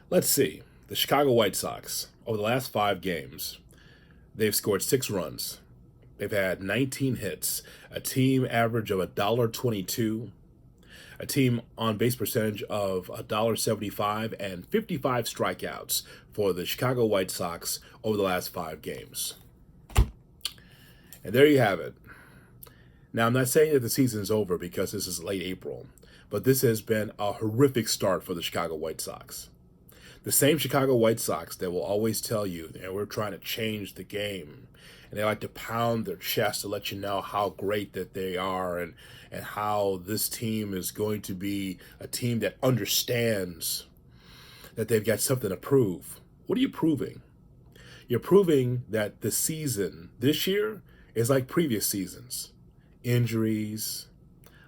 Let's see. The Chicago White Sox, over the last 5 games, they've scored 6 runs. They've had 19 hits, a team average of $1.22, a team on base percentage of $1.75, and 55 strikeouts for the Chicago White Sox over the last 5 games. And there you have it. Now, I'm not saying that the season's over because this is late April, but this has been a horrific start for the Chicago White Sox. The same Chicago White Sox that will always tell you, we're trying to change the game. And they like to pound their chest to let you know how great that they are and how this team is going to be a team that understands that they've got something to prove. What are you proving? You're proving that the season this year is like previous seasons. Injuries,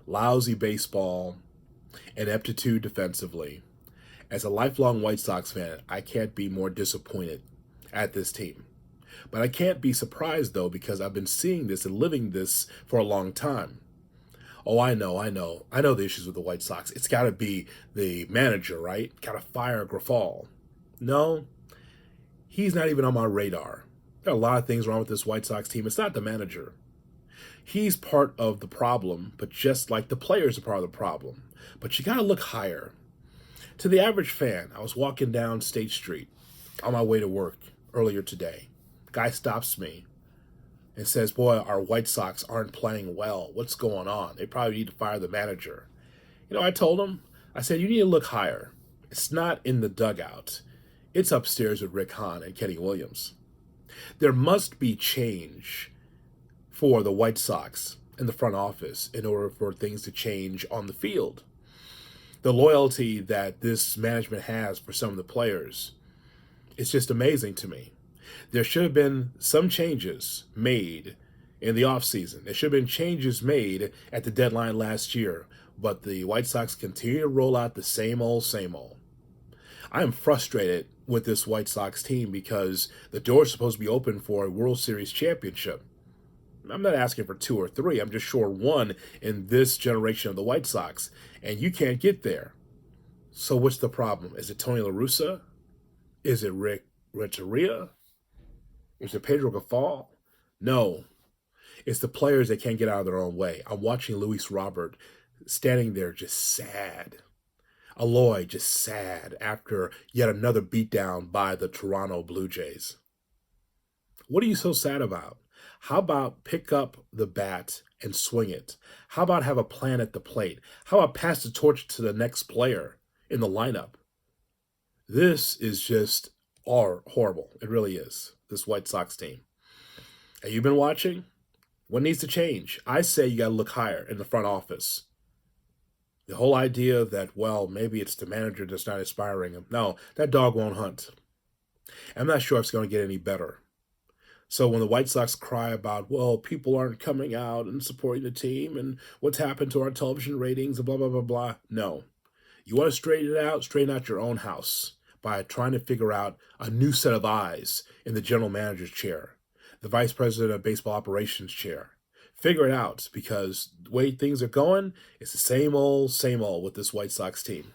lousy baseball, ineptitude defensively. As a lifelong White Sox fan, I can't be more disappointed at this team. But I can't be surprised, though, because I've been seeing this and living this for a long time. Oh, I know the issues with the White Sox. It's got to be the manager, right? Got to fire Grafal. No, he's not even on my radar. There are a lot of things wrong with this White Sox team. It's not the manager. He's part of the problem, but just like the players are part of the problem. But you got to look higher. To the average fan, I was walking down State Street on my way to work earlier today. Guy stops me and says, "Boy, our White Sox aren't playing well. What's going on? They probably need to fire the manager." I told him, I said, you need to look higher. It's not in the dugout. It's upstairs with Rick Hahn and Kenny Williams. There must be change for the White Sox in the front office in order for things to change on the field. The loyalty that this management has for some of the players, it's just amazing to me. There should have been some changes made in the offseason. There should have been changes made at the deadline last year, but the White Sox continue to roll out the same old, same old. I am frustrated with this White Sox team because the door is supposed to be open for a World Series championship. I'm not asking for 2 or 3. I'm just sure 1 in this generation of the White Sox, and you can't get there. So what's the problem? Is it Tony La Russa? Is it Rick Renteria? Is it Pedro Grafal? No. It's the players that can't get out of their own way. I'm watching Luis Robert standing there just sad. Aloy just sad after yet another beatdown by the Toronto Blue Jays. What are you so sad about? How about pick up the bat and swing it? How about have a plan at the plate? How about pass the torch to the next player in the lineup? This is just horrible. It really is, this White Sox team. Have you been watching? What needs to change? I say you got to look higher in the front office. The whole idea that, well, maybe it's the manager that's not inspiring him. No, that dog won't hunt. I'm not sure if it's going to get any better. So when the White Sox cry about, well, people aren't coming out and supporting the team and what's happened to our television ratings and blah, blah, blah, blah. No. You want to straighten out your own house by trying to figure out a new set of eyes in the general manager's chair, the vice president of baseball operations chair. Figure it out, because the way things are going, it's the same old with this White Sox team.